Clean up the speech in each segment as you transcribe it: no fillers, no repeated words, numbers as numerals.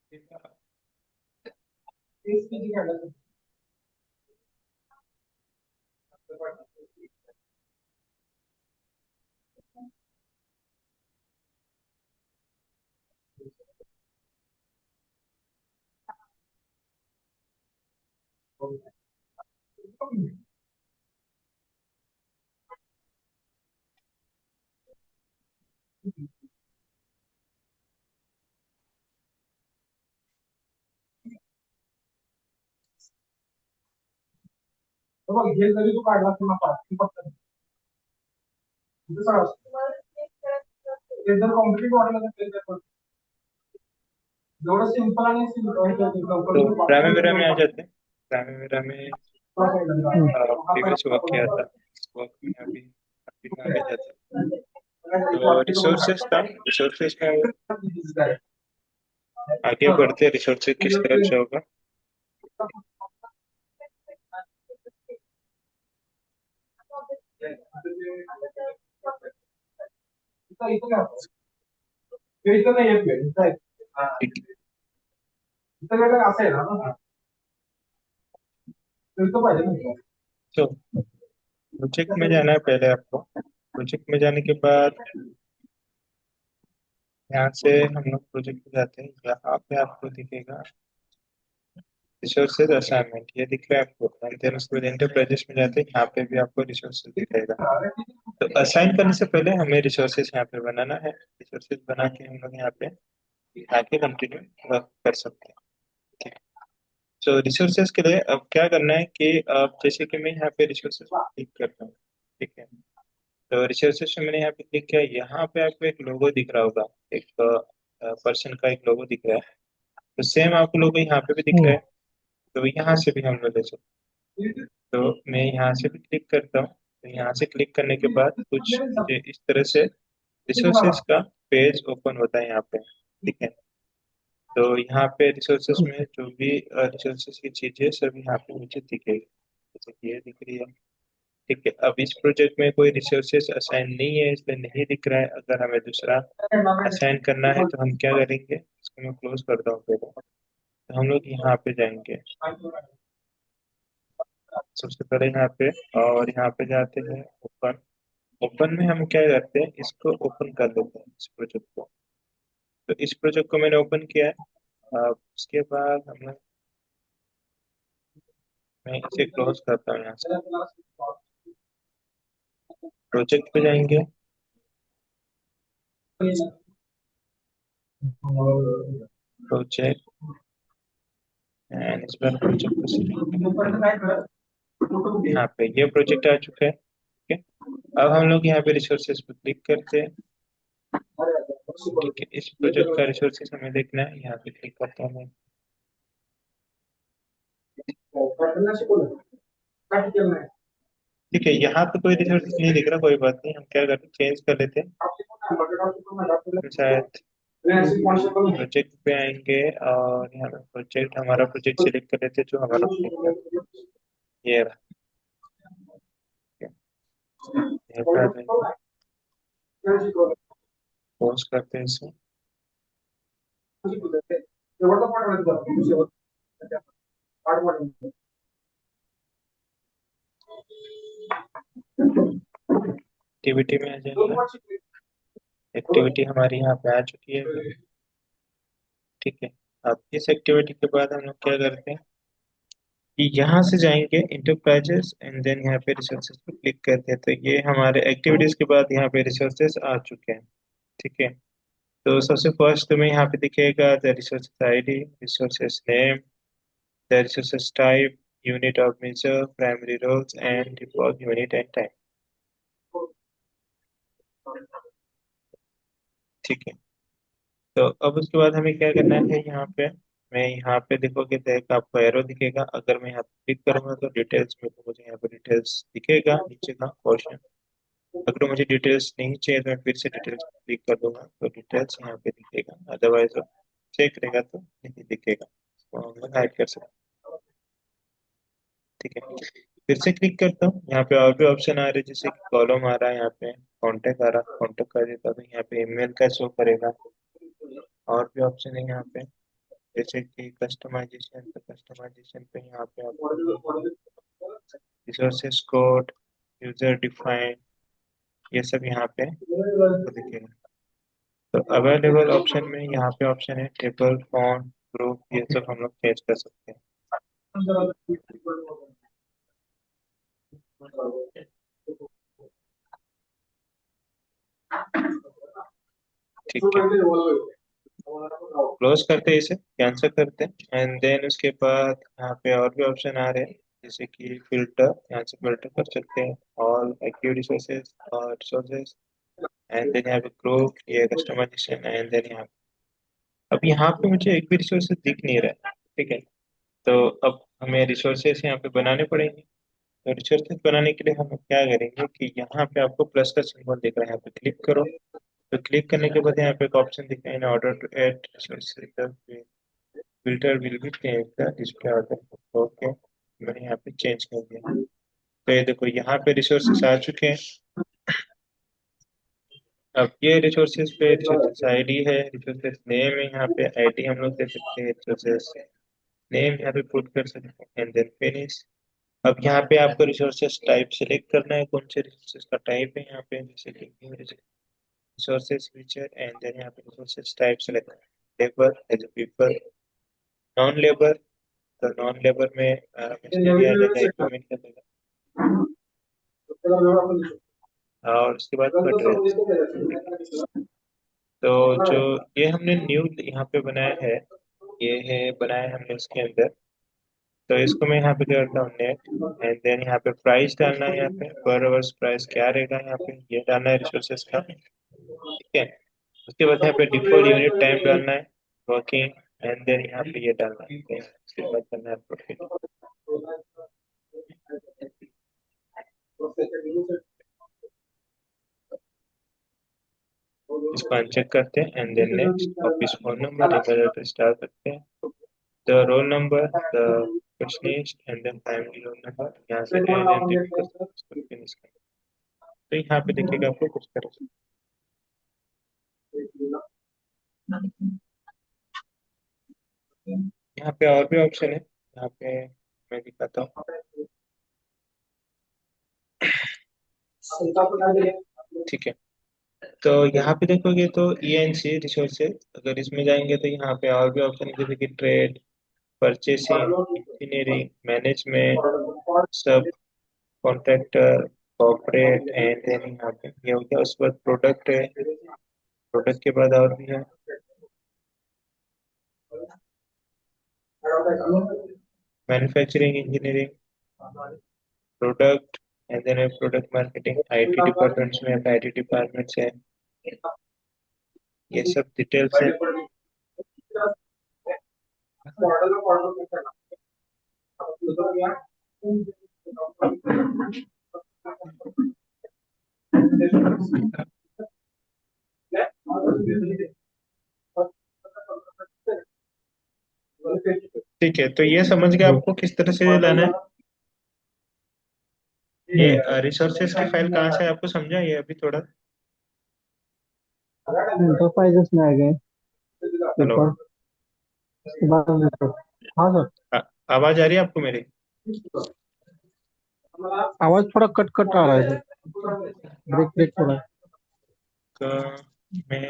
तो प्राइमेरा में आ जाते हैं। प्राइमेरा में हम्म। प्रीवियस वर्क किया था, इस वर्क में अभी अभी में आगे जाते हैं। तो रिसोर्सेज था, रिसोर्सेज का आगे बढ़ते हैं, रिसोर्सेज किस तरह से होगा। ठीक है। तो प्रोजेक्ट में जाना है पहले आपको। प्रोजेक्ट में जाने के बाद यहाँ से हम लोग प्रोजेक्ट में जाते हैं, यहाँ पे आपको दिखेगा रिसोर्सेज असाइनमेंट, ये दिख रहा है आपको। एंड देन उसके बाद एंटरप्राइजेस में जाते हैं, यहाँ पे भी आपको रिसोर्सेज दिखेगा। तो असाइन करने से पहले हमें रिसोर्सेज यहाँ पे बनाना है। रिसोर्सेज बना के हम लोग यहाँ पे आगे कंटिन्यू वर्क कर सकते हैं। ठीक है। तो रिसोर्सेज के लिए अब क्या करना है कि अब जैसे कि मैं यहाँ पे रिसोर्सेज क्लिक करता हूँ। ठीक है। तो रिसोर्सेज में मैंने यहाँ पे क्लिक किया, यहाँ पे आपको एक लोगो दिख रहा होगा, एक पर्सन का एक लोगो दिख रहा है। तो सेम आपको लोगो यहाँ पे भी दिख रहा हम्म। है। तो यहाँ से भी हम लोग ले सकते हैं। तो मैं यहाँ से भी क्लिक करता हूँ। तो यहाँ से क्लिक करने के बाद कुछ मुझे इस तरह से रिसोर्सेज का पेज ओपन होता है यहाँ पे। ठीक है। तो यहाँ पे रिसोर्सेज में जो भी रिसोर्सेज की चीजें सब यहाँ पे मुझे दिखेगी, जैसे कि ये दिख रही है। ठीक है। अब इस प्रोजेक्ट में कोई रिसोर्सेज असाइन नहीं है, इसलिए नहीं दिख रहा है। अगर हमें दूसरा असाइन करना है तो हम क्या करेंगे, इसको मैं क्लोज करता हूँ पहले। तो हम लोग यहाँ पे जाएंगे सबसे पहले यहाँ पे, और यहाँ पे जाते हैं ओपन। ओपन में हम क्या करते हैं, इसको ओपन कर लेते हैं इस प्रोजेक्ट को। तो इस प्रोजेक्ट को मैंने ओपन किया है। अब उसके बाद हम लोग, मैं इसे क्लोज करता हूँ यहाँ से। प्रोजेक्ट पे जाएंगे। प्रोजेक्ट, एंड इस बार प्रोजेक्ट को सिलेक्ट, यहाँ पे ये प्रोजेक्ट आ चुका है। ठीक है। अब हम लोग यहाँ पे रिसोर्सेज पे क्लिक करते हैं। ठीक है। इस प्रोजेक्ट का रिसोर्सेज हमें देखना है, यहाँ पे क्लिक करता हूँ मैं। ठीक है। यहाँ पे कोई रिसोर्सेज नहीं दिख रहा, कोई बात नहीं, हम क्या करते हैं चेंज कर लेते हैं। शायद प्रोजेक्ट पे आएंगे और यहाँ पे प्रोजेक्ट, हमारा प्रोजेक्ट सिलेक्ट कर लेते हैं जो हमारा प्रोजेक्ट है, ये रहा। ठीक है। यहाँ पे आ जाएंगे, पॉज करते हैं इसे। एक्टिविटी में आ जाएंगे। एक्टिविटी हमारी यहाँ पे आ चुकी है अभी। ठीक है। अब इस एक्टिविटी के बाद हम लोग क्या करते हैं कि यहाँ से जाएंगे इंटरप्राइजेस, एंड देन यहाँ पे रिसोर्सेज पे क्लिक करते हैं। तो ये हमारे एक्टिविटीज के बाद यहाँ पे रिसोर्सेज आ चुके हैं। ठीक है। तो सबसे फर्स्ट तुम्हें यहाँ पे दिखेगा the resources ID, resources name, the resources type, unit of measure, primary roles and default unit and time. ठीक है। तो अब उसके बाद हमें क्या करना है यहाँ पे, मैं यहाँ पे देखोगे तो एक आपको एरो दिखेगा। अगर मैं यहाँ पे क्लिक करूंगा तो डिटेल्स में, तो मुझे यहाँ पे डिटेल्स दिखेगा नीचे का पोर्शन। अगर मुझे डिटेल्स नहीं चाहिए तो मैं फिर से डिटेल्स क्लिक कर दूंगा तो डिटेल्स यहाँ पे दिखेगा। अदरवाइज चेक रहेगा तो नहीं दिखेगा, तो हम लोग हाइड कर सकते हैं। ठीक है। फिर से क्लिक करता हूँ, यहाँ पे और भी ऑप्शन आ रहे हैं, जैसे कि कॉलम आ रहा है, यहाँ पे कॉन्टेक्ट आ रहा है, कॉन्टेक्ट कर देता हूँ, यहाँ पे ईमेल का शो करेगा। और भी ऑप्शन है यहाँ पे, जैसे कि कस्टमाइजेशन, तो कस्टमाइजेशन पे यहाँ पे आपको रिसोर्सेस कोड, यूजर डिफाइंड, ये सब यहाँ पे आपको दिखेगा। तो अवेलेबल ऑप्शन में यहाँ पे ऑप्शन है टेबल, फॉन्ट, ग्रुप, ये सब हम लोग चेंज कर सकते हैं। ठीक है, क्लोज करते हैं, इसे कैंसिल करते हैं, एंड देन उसके बाद यहाँ पे और भी ऑप्शन आ रहे हैं, जैसे कि फिल्टर, यहाँ से फिल्टर कर सकते हैं ऑल एक्टिव रिसोर्सेज और रिसोर्सेज, एंड देन यहाँ पे ग्रुप, ये कस्टमाइजेशन, एंड देन यहाँ अब यहाँ पे मुझे एक भी रिसोर्सेज दिख नहीं रहा है। ठीक है, तो अब हमें रिसोर्सेज यहाँ पे बनाने पड़ेंगे। तो रिसोर्सेज बनाने के लिए हम क्या करेंगे कि यहाँ पे आपको प्लस का सिंबल दिख रहा है, यहाँ पे क्लिक करो। तो क्लिक करने के बाद यहाँ पे एक ऑप्शन दिख रहा है in order to add resources filter will be change the display order. Okay, मैंने यहाँ पे चेंज कर दिया। तो ये देखो यहाँ पे रिसोर्सेज आ चुके हैं। अब ये रिसोर्सेज पे रिसोर्सेज आईडी है, रिसोर्सेज नेम है, यहाँ पे आईडी हम लोग दे सकते हैं, रिसोर्सेज नेम यहाँ पे पुट कर सकते हैं, एंड देन फिनिश। अब यहाँ पे आपको रिसोर्सेज टाइप सेलेक्ट करना है, कौन से रिसोर्सेज का टाइप है यहाँ पे, जैसे कि रिसोर्सेज फीचर, एंड देन यहाँ पे resources type select labour as a people, non labour. तो नॉन लेबर में मशीनरी आ जाएगा, इक्विपमेंट का देगा, और उसके बाद कट रहे। तो जो ये हमने न्यू यहाँ पे बनाया है, ये है बनाया है हमने उसके अंदर। तो इसको मैं यहाँ पे करता हूँ नेट, एंड देन यहाँ पे प्राइस डालना है, यहाँ पे पर आवर्स प्राइस क्या रहेगा, यहाँ पे ये डालना है रिसोर्सेज का। ठीक है, उसके बाद यहाँ पे डिफॉल्ट यूनिट टाइम डालना है, वर्किंग, एंड देन यहाँ पे ये डालना है, उसके बाद करना है प्रॉफिट। इसको अनचेक करते हैं, and then next, office phone number, email address डाल सकते हैं, द रोल नंबर, द क्वेश्चनिस्ट, and then primary roll number, यहाँ से एड एंड डिलीट कर सकते हैं, इसको फिनिश कर। तो यहाँ पे देखिएगा आपको कुछ तरह से यहाँ पे और भी ऑप्शन है, यहाँ पे मैं दिखाता हूँ। ठीक है, तो यहाँ पे देखोगे तो ई एन सी रिसोर्सेज, अगर इसमें जाएंगे तो यहाँ पे और भी ऑप्शन है, जैसे कि ट्रेड, परचेसिंग, इंजीनियरिंग, मैनेजमेंट, सब कॉन्ट्रैक्टर, कॉर्पोरेट, एंड देन यहाँ पे ये हो गया। उसके बाद प्रोडक्ट है, प्रोडक्ट के बाद और भी है manufacturing, engineering, product, and then product marketing, IT departments में आईटी डिपार्टमेंट्स है, ये सब डिटेल्स है। ठीक है, तो ये समझ गए हेलो। आपको किस तरह से लाना है। ये रिसोर्सेज की फाइल कहाँ से है, आपको समझा ये अभी थोड़ा। इंटरप्राइजेस में आ गए हेलो, ऊपर। उसके बाद हाँ सर। आ- आवाज आ रही है आपको मेरी। आवाज थोड़ा कट कट आ रहा है सर। ब्रेक ब्रेक हो रहा है। तो मैं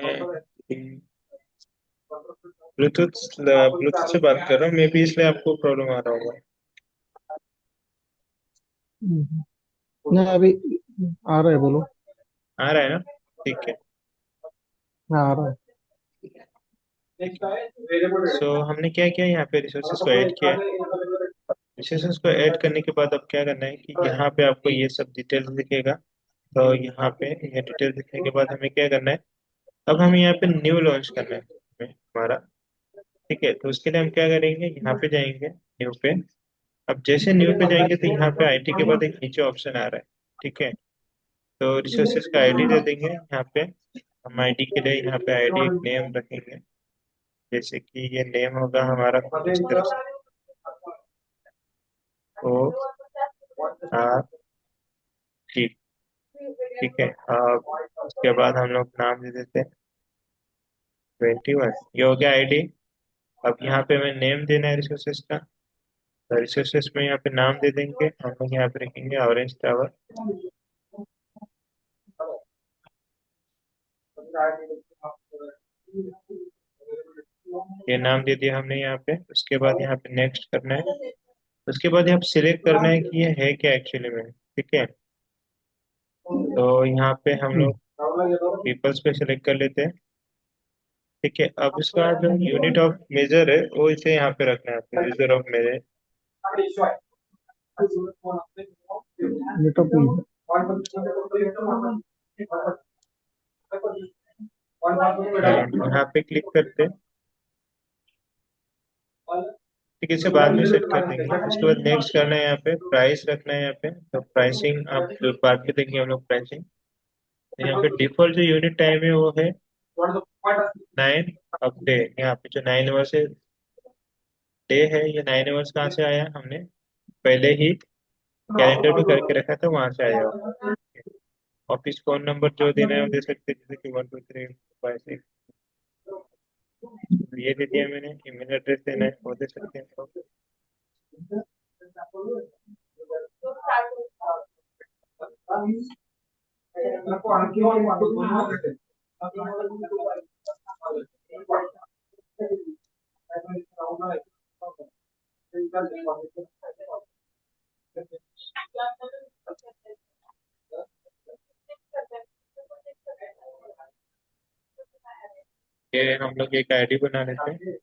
ब्लूटूथ ब्लूटूथ से बात कर रहा हूँ, मे भी इसलिए आपको प्रॉब्लम आ रहा होगा। नहीं अभी आ रहा है, बोलो। आ रहा है ना, ठीक है। हाँ आ रहा है। सो हमने क्या किया, यहाँ पे रिसोर्सेज को ऐड किया है। रिसोर्सेज को ऐड करने के बाद अब क्या करना है कि यहाँ पे आपको ये सब डिटेल्स दिखेगा। तो यहाँ पे ये डिटेल दिखने के बाद हमें क्या करना है, अब हमें यहाँ पे न्यू लॉन्च करना है हमारा। ठीक है, तो उसके लिए हम क्या करेंगे, यहाँ पे जाएंगे न्यू पे। अब जैसे न्यू पे जाएंगे तो यहाँ पे आईटी के बाद एक नीचे ऑप्शन आ रहा है। ठीक है, तो रिसोर्सेज का आईडी दे देंगे यहाँ पे। हम आईडी के लिए यहाँ पे आईडी एक नेम रखेंगे, जैसे कि ये नेम होगा हमारा कुछ इस तरह से, ओ आर टी। ठीक है, अब उसके बाद हम लोग नाम दे देते हैं 21, ये हो गया आईडी। अब यहाँ पे हमें नेम देना है रिसोर्सेज का। तो रिसोर्सेज में यहाँ पे नाम दे देंगे, हम लोग यहाँ पे रखेंगे ऑरेंज टावर। ये नाम दे दिया हमने यहाँ पे। उसके बाद यहाँ पे नेक्स्ट करना है। उसके बाद यहाँ पे सिलेक्ट करना है कि ये है क्या एक्चुअली में, ठीक है। तो यहाँ पे हम हम्म, लोग पीपल्स पे सिलेक्ट कर लेते हैं, ठीक है। अब इसका जो यूनिट ऑफ मेजर है वो इसे यहाँ पे रखना है, मेजर ऑफ मेजर। ये तो प्लीज। यहाँ पे क्लिक करते हैं, ठीक है। इसे बाद में सेट कर देंगे। उसके बाद नेक्स्ट करना है, यहाँ पे प्राइस रखना है। यहाँ पे तो प्राइसिंग आप जो बाद में देंगे हम लोग प्राइसिंग। यहाँ पे डिफॉल्ट जो यूनिट टाइम है वो है 9 अब डे। यहाँ पे जो 9 आवर्स है डे है, ये 9 आवर्स कहाँ से आया, हमने पहले ही कैलेंडर में करके रखा था, वहां से आया हुआ। ऑफिस फोन नंबर जो देना है वो दे सकते हैं, जैसे कि 123 5 6। ये दे दिया मैंने। ईमेल एड्रेस देना है वो दे सकते हैं तो। ये हम लोग एक आईडी बना लेते हैं,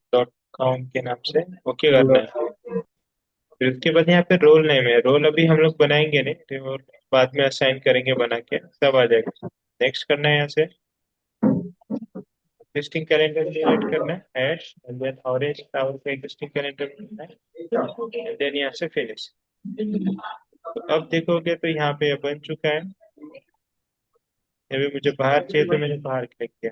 @gmail.com के नाम से ओके करना है। फिर उसके बाद यहाँ पे रोल नेम है। रोल अभी हम लोग बनाएंगे नहीं, रोल बाद में असाइन करेंगे बना के, सब आ जाएगा। नेक्स्ट करना है यहाँ से। एग्जिस्टिंग कैलेंडर क्रिएट करना है, add and then orange tower का एग्जिस्टिंग कैलेंडर बनाना है, एंड देन यहाँ से फिनिश। तो अब देखोगे तो यहाँ पे ये बन चुका है। अभी मुझे बाहर चाहिए तो मैंने बाहर क्लिक किया।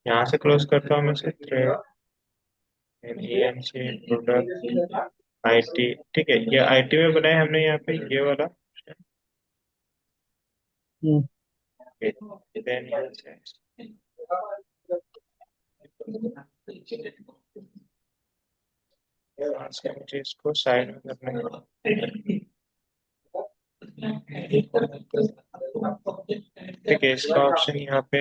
यहाँ से क्लोज करता हूँ मैं से प्रोडक्ट आईटी, ठीक है। ये आईटी में बनाया हमने यहाँ पे ये वाला। हम्म, Then यहाँ से मुझे इसको साइड में करना है, ठीक है। इसका ऑप्शन यहाँ पे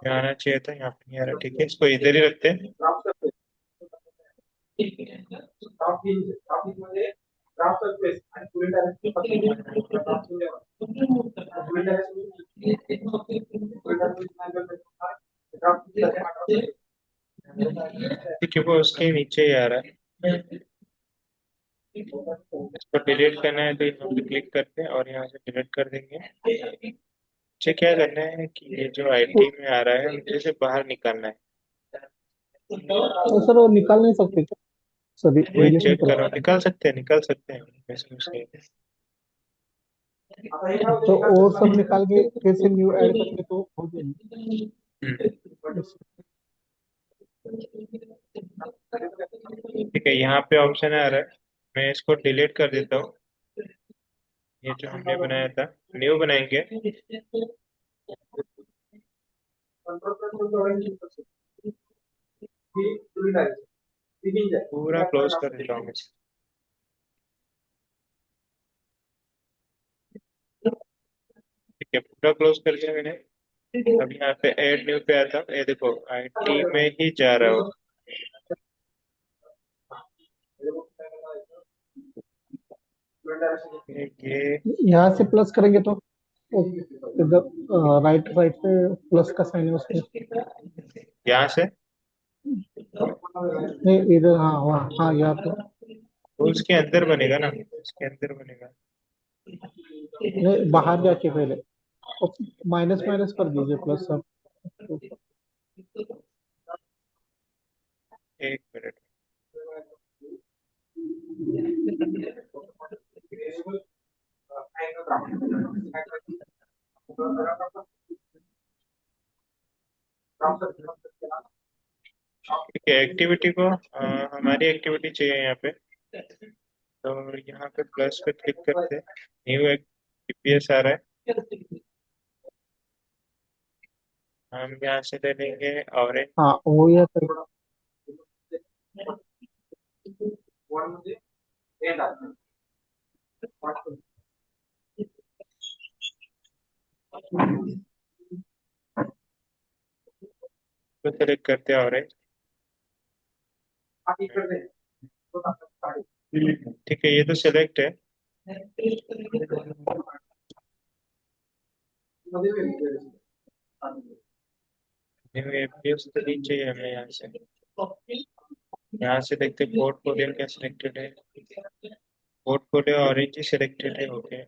आना चाहिए था, यहाँ पे नहीं आ रहा, ठीक है। इसको इधर ही रखते हैं। ठीक है, वो उसके नीचे ही आ रहा है। इसको डिलीट करना है तो यहाँ पे क्लिक करते हैं और यहाँ से डिलीट कर देंगे। मुझे क्या करना है कि ये जो आईटी में आ रहा है मुझे इसे बाहर निकालना है। तो सर वो निकाल नहीं सकते क्या? सभी वही डिलीट नहीं चेक कर करो, सकते? निकाल सकते हैं इसमें से। तो और सब निकाल के फिर से न्यू ऐड करेंगे तो हो जाएगी। ठीक है, यहाँ पे ऑप्शन आ रहा है, मैं इसको डिलीट कर देता हूँ। ये जो हमने बनाया था, न्यू बनाएंगे। पूरा क्लोज कर देता हूँ मैं। ठीक है, पूरा क्लोज कर दिया मैंने। अब यहाँ पे ऐड न्यू पे आता हूँ, ये देखो आईटी में ही जा रहा हो। ये यहाँ से प्लस करेंगे तो इधर राइट साइड पे प्लस का साइन है उस पे। यहाँ से नहीं इधर, हाँ वहाँ, हाँ यहाँ पे। तो उसके अंदर बनेगा ना, उसके अंदर बनेगा। नहीं बाहर जाके पहले माइनस माइनस कर दीजिए प्लस सब। एक मिनट। ठीक है, एक्टिविटी को हमारी एक्टिविटी चाहिए यहाँ पे। तो यहाँ पे प्लस पे क्लिक करते हैं, न्यू एक जीपीएस आ रहा है। हम यहाँ से ले लेंगे ऑरेंज। हाँ वो ये तो। को सेलेक्ट करते हैं ऑरेंज। ठीक है, ये तो सेलेक्ट है। न्यू एपीएस तो नीचे ही है, हमें यहाँ से देखते पोर्टफोलियो क्या सिलेक्टेड है। पोर्टफोलियो ऑरेंज ही सिलेक्टेड है, ओके।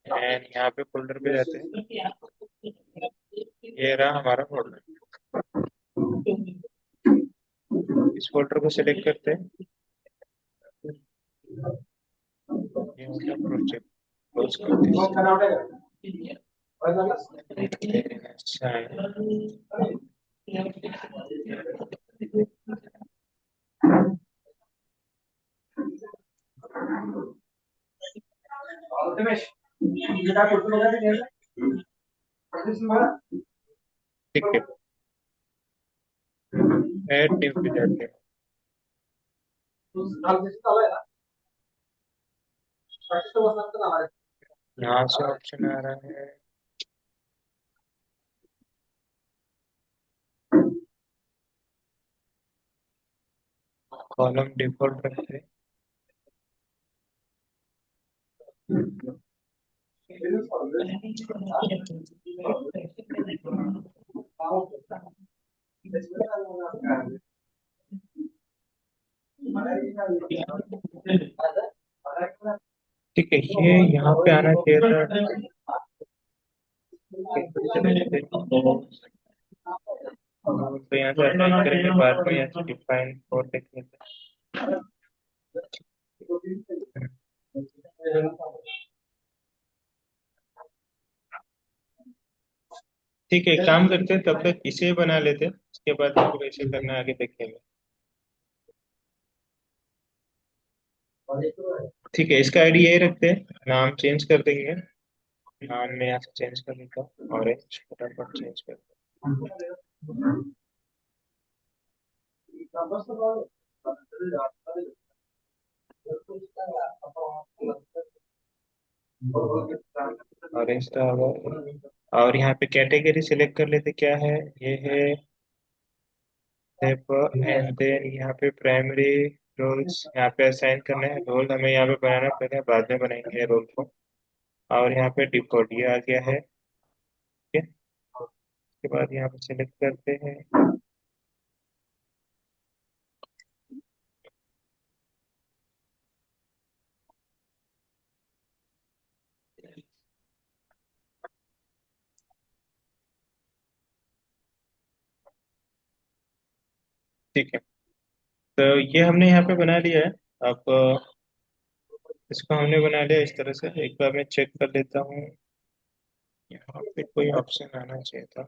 एंड यहाँ पे फोल्डर पे जाते हैं, ये रहा हमारा फोल्डर। इस फोल्डर को सिलेक्ट करते हैं, ये होता प्रोजेक्ट, क्लोज करते हैं। अच्छा है। ठीक है, ऐड न्यू पे जाते हैं। यहाँ से ऑप्शन आ रहा है, कॉलम डिफॉल्ट रखते हैं। ठीक है, ये यहाँ पे आना चाहिए था। तो यहाँ से अटैच करेंगे, बाद में यहाँ से डिफाइन और देखने ठीक है, एक काम करते हैं, तब तक इसे बना लेते हैं, उसके बाद फिर कैसे करना है आगे देखेंगे। ठीक है, इसका आईडी यही रखते हैं, नाम चेंज कर देंगे। नाम में यहाँ से चेंज कर देता हूँ, ऑरेंज फटाफट चेंज कर। ऑरेंज था और यहाँ पे कैटेगरी सिलेक्ट कर लेते, क्या है ये है एंड देन यहाँ पे प्राइमरी रोल्स यहाँ पे असाइन करना है। रोल हमें यहाँ पे बनाना पड़ेगा, बाद में बनाएंगे रोल को। और यहाँ पे डिफॉल्ट ये आ गया है, ठीक है। उसके बाद यहाँ पे सिलेक्ट करते हैं। ठीक है, तो ये हमने यहाँ पे बना लिया है। अब इसको हमने बना लिया इस तरह से, एक बार मैं चेक कर लेता हूँ। यहाँ पे कोई ऑप्शन आना चाहिए था।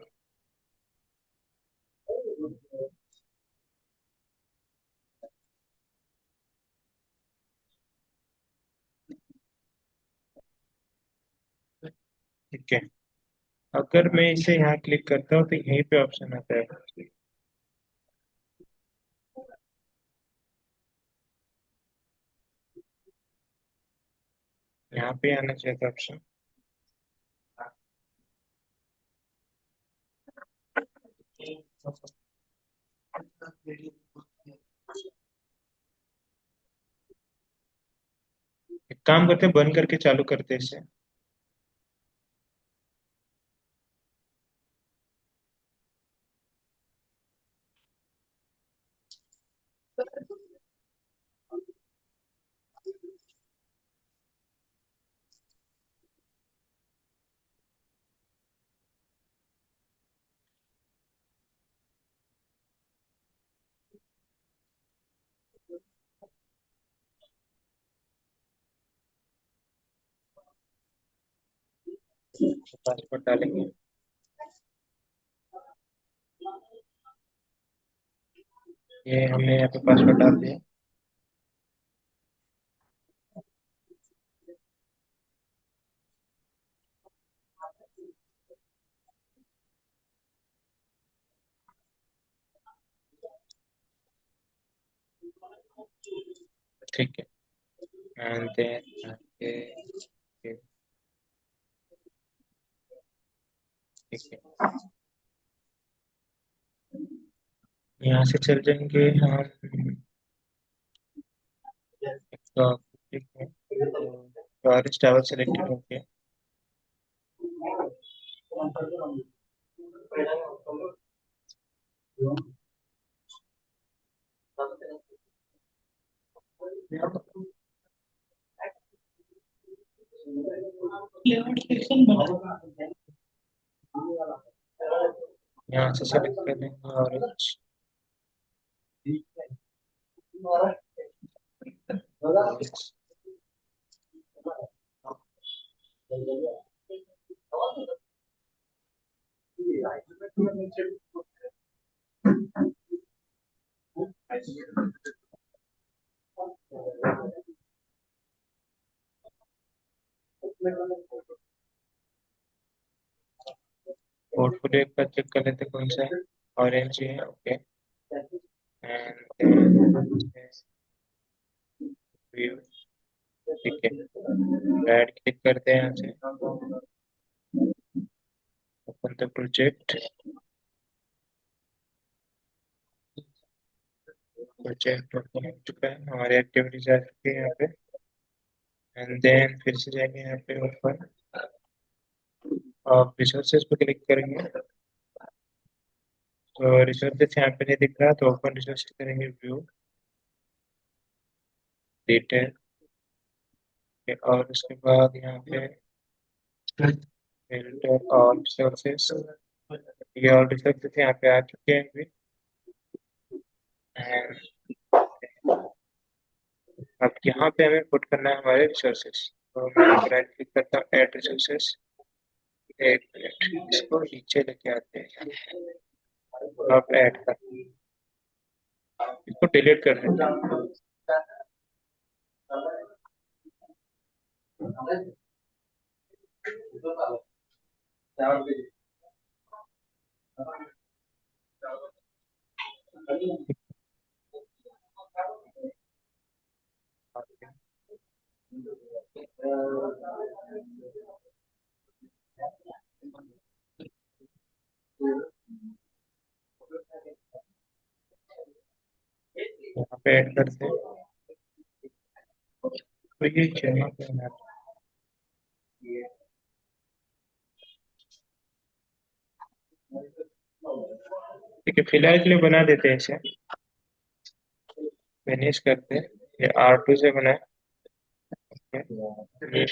ठीक है, अगर मैं इसे यहाँ क्लिक करता हूँ तो यहीं पे ऑप्शन आता है। यहाँ पे आना चाहिए था ऑप्शन। एक काम करते हैं, बंद करके चालू करते हैं इसे। पासवर्ड डालेंगे। ये हमने यहाँ पे पासवर्ड डाल दिया। ठीक है। एंड देन ठीक है, यहाँ से चल जाएंगे हम। तो ठीक है, तो टॉरेंट टावर सेलेक्टेड हो गया। यहाँ से सेलेक्ट कर लेंगे ऑरेंज। पोर्टफोलियो एक बार चेक कर लेते हैं कौन सा है। ऑरेंज है, ओके। एंड व्यू, ठीक है। राइट क्लिक करते हैं यहाँ से, open the project. Project open हो चुका है, हमारी एक्टिविटीज आ चुकी है यहाँ पे। एंड देन फिर से जाएंगे यहाँ पे ऊपर और रिसोर्सेज पे क्लिक करेंगे। तो रिसोर्सेज यहाँ पे नहीं दिख रहा, तो ओपन रिसोर्सेज करेंगे, व्यू, डिटेल, और उसके बाद यहाँ पे फिल्टर ऑल रिसोर्सेज। ये ऑल रिसोर्सेज यहाँ पे आ चुके हैं अभी। And अब यहाँ पे हमें पुट करना है हमारे रिसोर्सेज। तो मैं यहाँ पे राइट क्लिक करता हूँ, ऐड रिसोर्सेज। एक मिनट, इसको नीचे लेके आते हैं। अब ऐड कर, इसको डिलीट कर देते हैं। यहाँ पे ऐड करते हैं, तो ये चेक करना है। ठीक है, फिलहाल के लिए बना देते हैं इसे, फिनिश करते हैं। ये R2 से बना है। ये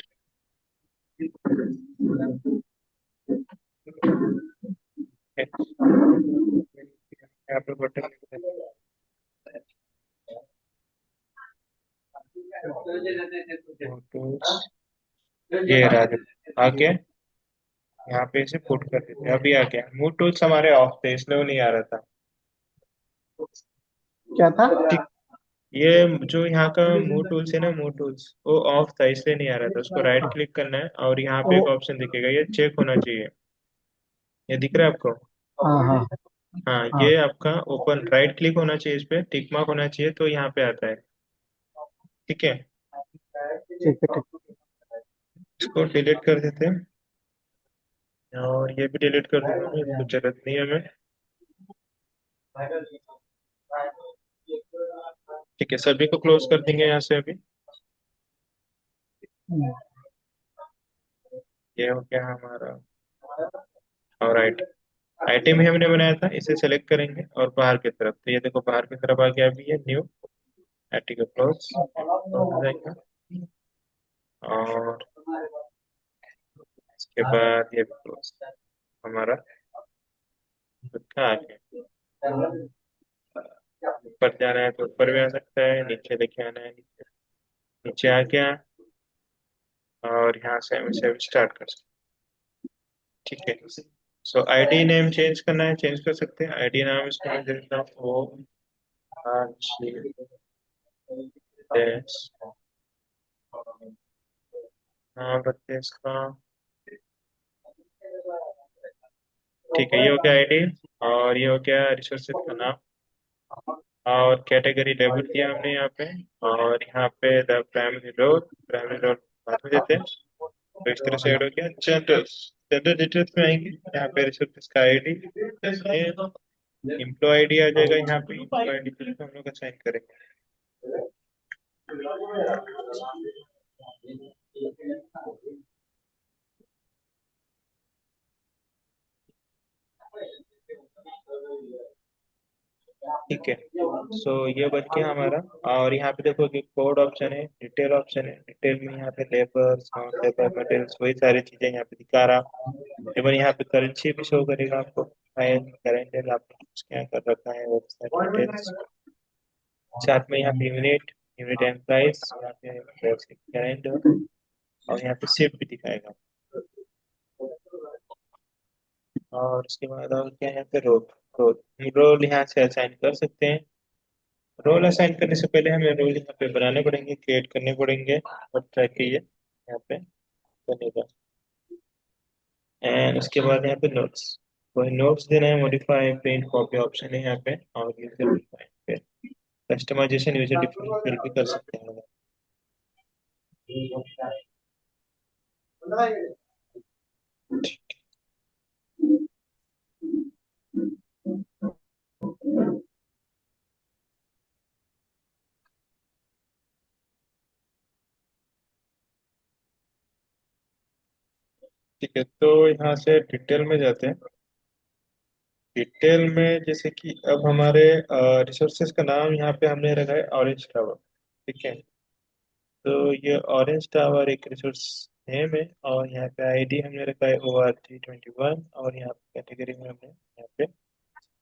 यहाँ पे बटन, ये रहा, आ गया। यहाँ पे इसे पुट कर देते हैं, अभी आ गया। मूव टूल्स हमारे ऑफ थे इसलिए वो नहीं आ रहा था। क्या था? ठीक, ये जो यहाँ का मूव टूल्स है ना, मूव टूल्स वो ऑफ था इसलिए नहीं आ रहा था। उसको राइट क्लिक करना है और यहाँ ओ, पे एक ऑप्शन दिखेगा, ये चेक होना चाहिए। ये दिख रहा है आपको? हाँ हाँ हाँ, हाँ। ये आपका ओपन, राइट क्लिक होना चाहिए, इस पे टिक मार्क होना चाहिए, तो यहाँ पे आता है। ठीक है, ठीक है ठीक। इसको डिलीट कर देते हैं और ये भी डिलीट कर देता हूँ, इसको जरूरत नहीं है हमें। ठीक है, सभी को क्लोज कर देंगे यहाँ से अभी। ये हो गया हमारा। और आईटी में हमने बनाया था, इसे सेलेक्ट करेंगे और बाहर की तरफ, तो ये देखो बाहर की तरफ आ गया अभी, ये न्यू आईटी का क्लोज हो जाएगा। और इसके बाद ये भी क्लोज हमारा खुद का आ गया। ऊपर जाना है तो ऊपर भी आ सकता है, नीचे लेके आना है नीचे, नीचे आ गया। और यहाँ से हम इसे स्टार्ट कर सकते हैं। ठीक है, सो आईडी नेम चेंज करना है, चेंज कर सकते हैं। आईडी नाम इसको मैं दे देता हूँ, 5 10। हाँ बत्तीस इसका। ठीक है, ये हो गया आईडी। और ये हो गया रिसोर्सेज का नाम। और कैटेगरी लेबल दिया हमने यहाँ पे। और यहाँ पे द प्राइमरी रोल बाद में देते हैं। तो इस तरह से ऐड हो गया। जनरल जनरल डिटेल्स में आएंगे, यहाँ पे रिसोर्सेज का आईडी, एम्प्लॉय आईडी आ जाएगा। यहाँ पे एम्प्लॉय आईडी पे हम लोग असाइन करेंगे। ठीक है, सो ये बन गया हमारा। और यहाँ पे देखो कि कोड ऑप्शन है, डिटेल ऑप्शन है। डिटेल में यहाँ पे लेबर, नॉन लेबर, मटेरियल्स, वही सारी चीजें यहाँ पे दिखा रहा। इवन यहाँ पे करेंसी भी शो करेगा आपको। करेंट आपने कुछ क्या कर रखा है, वो सारी डिटेल्स। साथ में यहाँ पे यूनिट, यूनिट एंड प्राइस, यहाँ पे कैलेंडर, और यहाँ पे शिफ्ट भी दिखाएगा। और उसके बाद और क्या है, यहाँ पे रोल। रोल रोल यहाँ से असाइन कर सकते हैं। रोल असाइन करने से पहले हमें रोल यहाँ पे बनाने पड़ेंगे, क्रिएट करने पड़ेंगे। और ट्राई कीजिए यहाँ पे बनेगा। एंड उसके बाद यहाँ पे नोट्स, वही नोट्स देना है। मॉडिफाई प्रिंट कॉपी ऑप्शन है यहाँ पे। और user define customisation, user define फिर भी कर सकते हैं। ठीक है, तो यहाँ से डिटेल में जाते हैं। डिटेल में जैसे कि अब हमारे रिसोर्सेज का नाम यहाँ पे हमने रखा है ऑरेंज टावर। ठीक है, तो ये ऑरेंज टावर एक रिसोर्स नेम है। और यहाँ पे आईडी हमने रखा है OR321। और यहाँ पे कैटेगरी में हमने यहाँ पे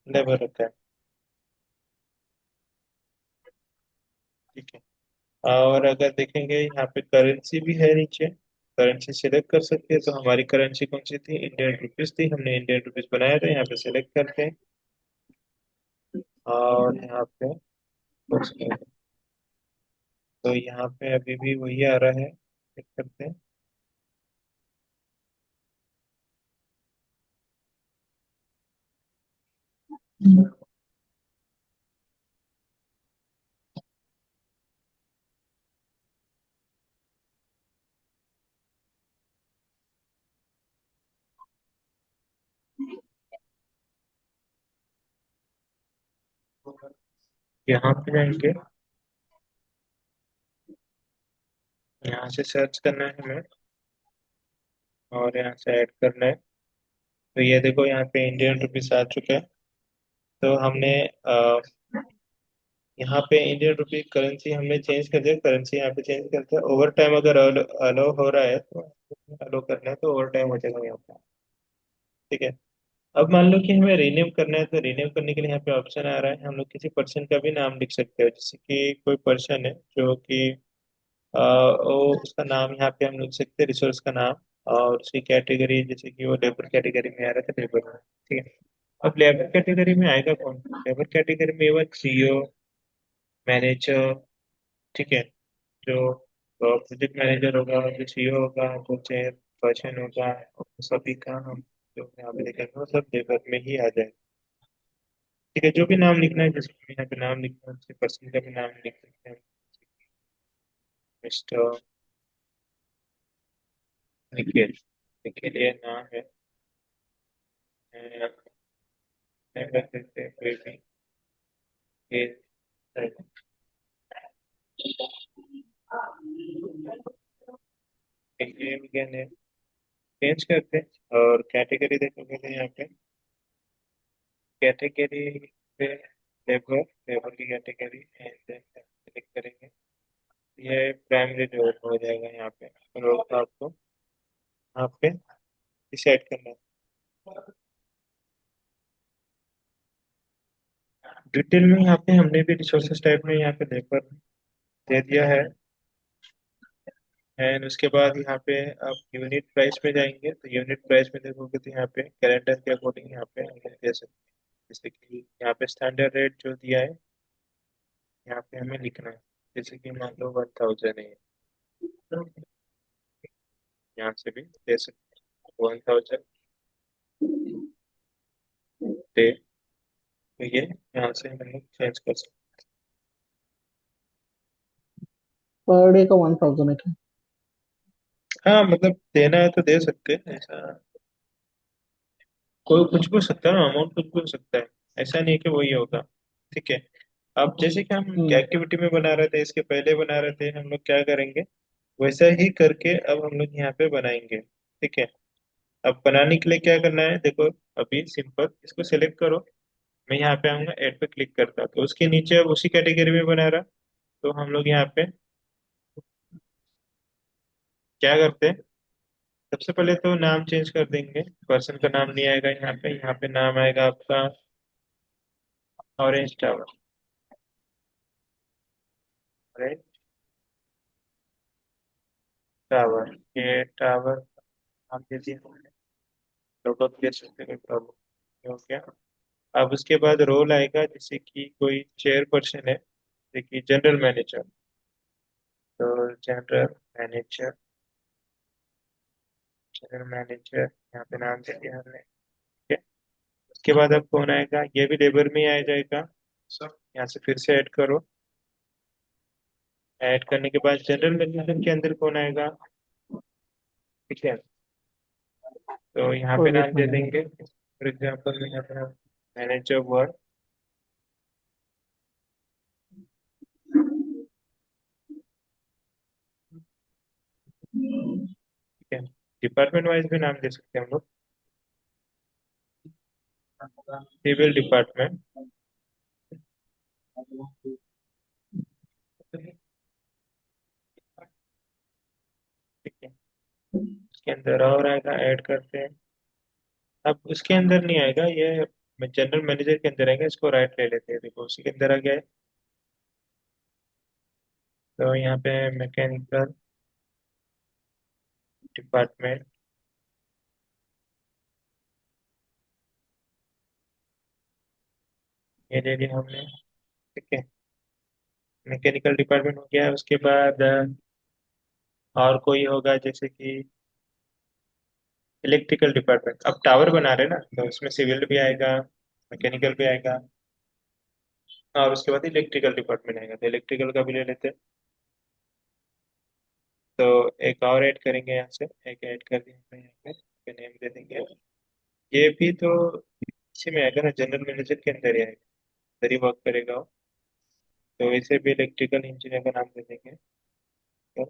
लेबर रखा है। ठीक है, और अगर देखेंगे यहाँ पे करेंसी भी है नीचे। करेंसी सिलेक्ट कर सकते हैं। तो हमारी करेंसी कौन सी थी, इंडियन रुपीज थी। हमने इंडियन रुपीज बनाया, तो यहाँ पे सिलेक्ट करते हैं। और यहाँ पे तो यहाँ पे अभी भी वही आ रहा है, चेक करते हैं। यहाँ पे जाएंगे, यहाँ से सर्च करना है हमें। और यहाँ से ऐड करना है। तो ये देखो यहाँ पे इंडियन रुपीस आ चुका है। तो हमने यहाँ पे इंडियन रुपी करेंसी हमने चेंज कर दिया। करेंसी यहाँ पे चेंज करते हैं। ओवर टाइम अगर अलो हो रहा है तो अलो करना है, तो ओवर टाइम हो जाएगा यहाँ पे। ठीक है, अब मान लो कि हमें रीनेम करना है। तो रीनेम करने के लिए यहाँ पे ऑप्शन आ रहा है, हम लोग किसी पर्सन का भी नाम लिख सकते हो। जैसे कि कोई पर्सन है जो कि वो उसका नाम यहाँ पे हम लिख सकते हैं, रिसोर्स का नाम। और उसकी कैटेगरी, जैसे कि वो लेबर कैटेगरी में आ रहा था, लेबर में। ठीक है, अब लेबर कैटेगरी में आएगा कौन। लेबर कैटेगरी में वो सीईओ, मैनेजर। ठीक है, जो प्रोजेक्ट मैनेजर होगा, जो सीईओ होगा, जो चेयर पर्सन होगा, सभी का हम जो यहाँ पे देखेंगे वो सब लेबर में ही आ जाएगा। ठीक है, जो भी नाम लिखना है, जैसे कि यहाँ पे नाम लिखना है, उसके पर्सन का भी नाम लिख सकते हैं। मिस्टर निखिल, निखिल ये नाम है। मैं कर सकते हैं कोई भी ये। चेंज करते हैं। और कैटेगरी देखोगे तो यहाँ पे कैटेगरी पे लेबर, लेबर की कैटेगरी एंड क्लिक करेंगे। ये प्राइमरी रोल हो जाएगा। यहाँ पे रोल का आपको यहाँ पे डिसाइड करना है। डिटेल में यहाँ पे हमने भी रिसोर्सेज टाइप में यहाँ पे लेबर दे दिया है। एंड उसके बाद यहाँ पे आप यूनिट प्राइस में जाएंगे। तो यूनिट प्राइस में देखोगे तो यहाँ पे कैलेंडर के अकॉर्डिंग यहाँ पे हम लोग दे सकते हैं। जैसे कि यहाँ पे स्टैंडर्ड रेट जो दिया है यहाँ पे हमें लिखना है। जैसे कि मान लो 1000 है, तो यहाँ से भी दे सकते हैं 1000 डे। तो ये यहाँ से हम लोग चेंज कर सकते पर डे का 1000 है क्या? हैं। हाँ मतलब देना है तो दे सकते हैं, ऐसा कोई कुछ भी हो सकता है ना, अमाउंट कुछ भी हो सकता है। ऐसा नहीं है कि वही होगा। ठीक है। अब जैसे कि हम हम्म। एक्टिविटी में बना रहे थे, इसके पहले बना रहे थे, हम लोग क्या करेंगे वैसा ही करके अब हम लोग यहाँ पे बनाएंगे। ठीक है। अब बनाने के लिए क्या करना है देखो, अभी सिंपल इसको सिलेक्ट करो। मैं यहाँ पे आऊंगा, ऐड पे क्लिक करता तो उसके नीचे अब उसी कैटेगरी में बना रहा। तो हम लोग यहाँ पे क्या करते हैं, सबसे पहले तो नाम चेंज कर देंगे। पर्सन का नाम नहीं आएगा यहाँ पे, यहाँ पे नाम आएगा आपका ऑरेंज टावर। ऑरेंज टावर, ये टावर नाम दे दिया हमने। लोगो प्लेस करते कोई प्रॉब्लम हो गया। अब उसके बाद रोल आएगा, जैसे कि कोई चेयर पर्सन है, जैसे कि जनरल मैनेजर। तो जनरल मैनेजर, जनरल मैनेजर यहाँ पे नाम दे दिया हमने। ठीक है। उसके बाद अब कौन आएगा, ये भी लेबर में ही आ जाएगा। सब यहाँ से फिर से ऐड करो। ऐड करने के बाद जनरल मैनेजर के अंदर कौन आएगा। ठीक है। तो यहाँ पे नाम प्रोजेक्ट दे मैनेजर। देंगे, फॉर एग्जाम्पल में यहाँ पे नाम मैनेजर वर्क। ठीक है। डिपार्टमेंट वाइज भी नाम दे सकते हैं हम लोग, सिविल डिपार्टमेंट। ठीक है। उसके अंदर और आएगा, ऐड करते हैं। अब उसके अंदर नहीं आएगा ये, जनरल मैनेजर के अंदर आएगा। इसको राइट ले लेते हैं, देखो उसी के अंदर आ गया है। तो यहाँ पे मैकेनिकल डिपार्टमेंट ये ले लिया हमने। ठीक है। मैकेनिकल डिपार्टमेंट हो गया। उसके बाद और कोई होगा, जैसे कि इलेक्ट्रिकल डिपार्टमेंट। अब टावर बना रहे हैं ना, तो उसमें सिविल भी आएगा, मैकेनिकल भी आएगा, और उसके बाद इलेक्ट्रिकल डिपार्टमेंट आएगा। तो इलेक्ट्रिकल का भी ले लेते हैं। तो एक और ऐड करेंगे यहाँ से, एक ऐड कर देंगे यहाँ पे नेम दे देंगे। ये भी तो इसी में आएगा ना, जनरल मैनेजर के अंदर ही आएगा, अंदर ही वर्क करेगा वो। तो इसे भी इलेक्ट्रिकल इंजीनियर का नाम दे देंगे। तो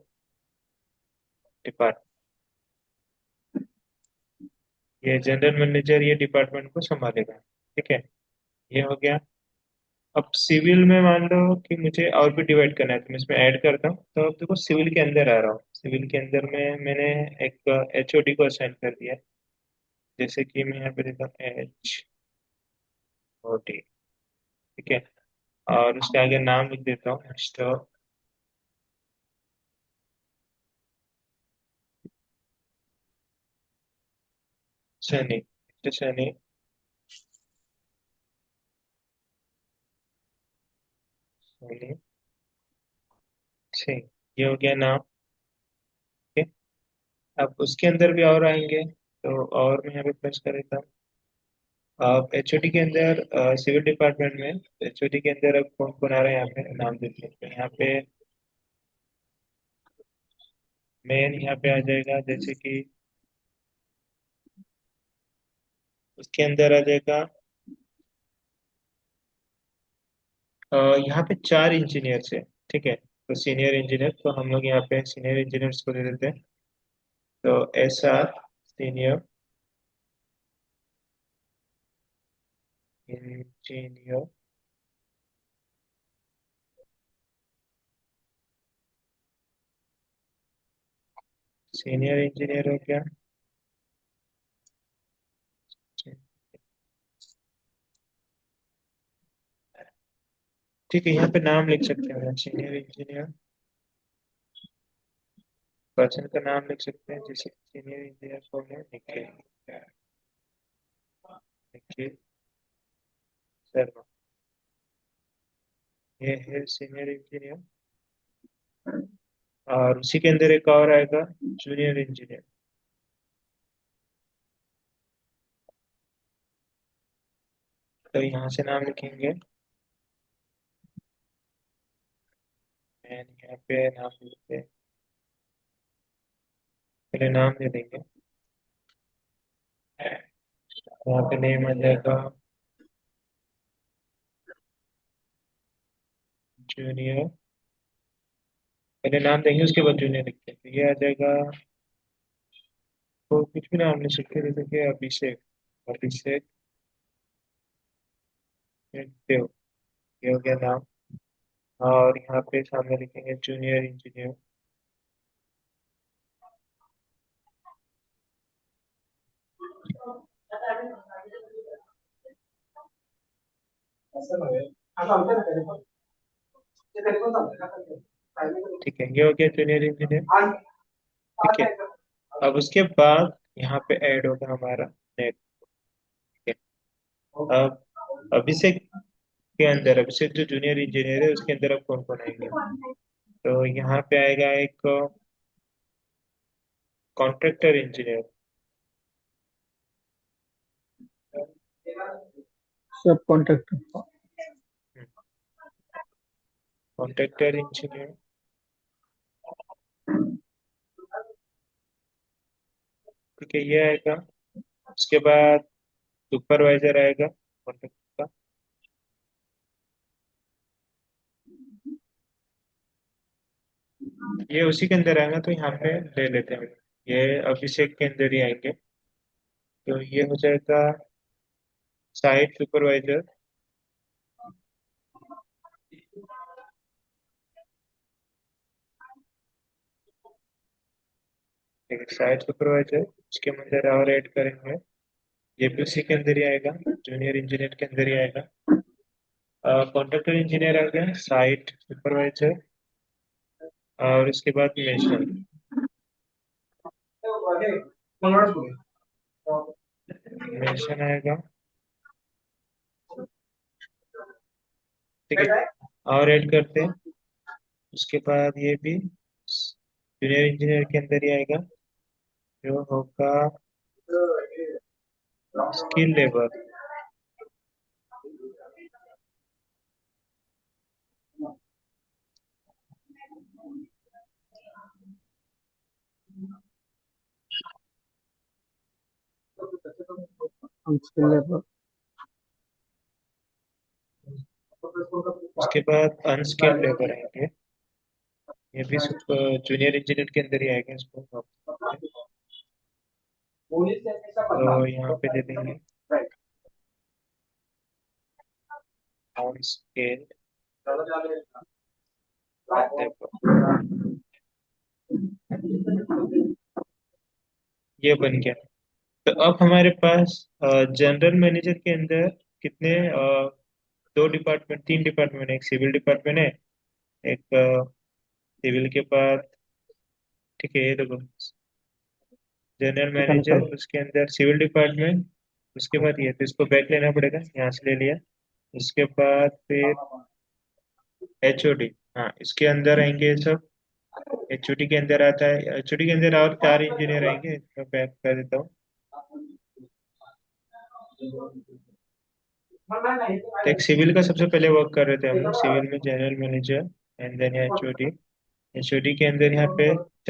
डिपार्ट, ये जनरल मैनेजर ये डिपार्टमेंट को संभालेगा। ठीक है। ये हो गया। अब सिविल में मान लो कि मुझे और भी डिवाइड करना है, तो मैं इसमें ऐड करता हूँ। तो अब देखो सिविल के अंदर आ रहा हूँ। सिविल के अंदर में मैंने एक एचओडी को असाइन कर दिया है। जैसे कि मैं यहाँ पे देता हूँ HOD। ठीक है। और उसके आगे नाम लिख देता हूँ मिस्टर सैनी, मिस्टर सैनी, सैनी सिंह। ये हो गया नाम। ठीक है। अब उसके अंदर भी और आएंगे, तो और मैं यहाँ पे प्रेस कर देता हूँ। अब एचओडी के अंदर सिविल डिपार्टमेंट में एचओडी के अंदर अब कौन कौन आ रहा है यहाँ पे नाम देते हैं। तो यहाँ पे मेन यहाँ पे आ जाएगा, जैसे कि उसके अंदर आ जाएगा यहाँ पे 4 इंजीनियर्स है। ठीक है। तो सीनियर इंजीनियर, तो हम लोग यहाँ पे सीनियर इंजीनियर्स को दे देते हैं। तो SR senior engineer. Senior engineer हो गया। ठीक है। यहाँ पे नाम लिख सकते हैं सीनियर इंजीनियर। पर्सन का नाम लिख सकते हैं, जैसे सीनियर इंजीनियर को है निखिल, निखिल शर्मा। ये है सीनियर इंजीनियर, और उसी के अंदर एक और आएगा जूनियर इंजीनियर। तो यहाँ से नाम लिखेंगे, एंड यहाँ पे नाम लिखते हैं, पहले नाम दे देंगे। यहाँ पे नेम आ जाएगा जूनियर, पहले नाम देंगे उसके बाद जूनियर लिखते हैं, तो ये आ जाएगा। तो कुछ भी नाम लिख सकते हैं, जैसे कि अभिषेक, अभिषेक देव, ये हो गया नाम। और यहाँ पे सामने लिखेंगे जूनियर इंजीनियर। ठीक है, ये हो गया जूनियर इंजीनियर। ठीक है, अब उसके बाद यहाँ पे ऐड होगा हमारा नेट। ठीक है, अब अभिषेक के अंदर, अभिषेक जो जूनियर इंजीनियर है उसके अंदर अब कौन कौन आएंगे, तो यहाँ पे आएगा एक कॉन्ट्रैक्टर इंजीनियर। सब कॉन्ट्रैक्टर। कॉन्ट्रैक्टर इंजीनियर, ठीक है, ये आएगा। उसके बाद सुपरवाइजर आएगा कॉन्ट्रैक्टर का। ये उसी के अंदर आएगा, तो यहाँ पे ले लेते हैं, ये अभिषेक के अंदर ही आएंगे। तो ये हो जाएगा साइट सुपरवाइजर। ठीक है, साइट सुपरवाइजर, उसके अंदर और ऐड करेंगे, ये भी उसी के अंदर ही आएगा, जूनियर इंजीनियर के अंदर ही आएगा। कॉन्ट्रैक्टर इंजीनियर आ गया, साइट सुपरवाइजर, और उसके बाद मेंशन, मेंशन आएगा। ठीक है, और ऐड करते हैं, उसके बाद ये भी जूनियर इंजीनियर के अंदर ही आएगा, जो होगा स्किल लेबर। Skill labour. उसके बाद अनस्किल्ड लेबर आएंगे, ये भी जूनियर इंजीनियर के अंदर ही आएगा, इसको तो यहाँ पे दे देंगे अनस्किल्ड लेबर। ये बन गया। तो अब हमारे पास जनरल मैनेजर के अंदर कितने दो डिपार्टमेंट, तीन डिपार्टमेंट है, एक सिविल डिपार्टमेंट है, एक सिविल के बाद, ठीक है, ये देखो, जनरल मैनेजर, मैकेनिकल। उसके अंदर सिविल डिपार्टमेंट, उसके बाद ये, तो इसको बैक लेना पड़ेगा, यहाँ से ले लिया। उसके बाद फिर एचओडी, हाँ इसके अंदर आएंगे ये सब। एचओडी के अंदर आता है, एचओडी के अंदर और चार इंजीनियर आएंगे, मैं बैक कर देता हूँ। तो एक सिविल का सबसे पहले वर्क कर रहे थे हम लोग, सिविल में general manager and then HOD. HOD के अंदर यहाँ पे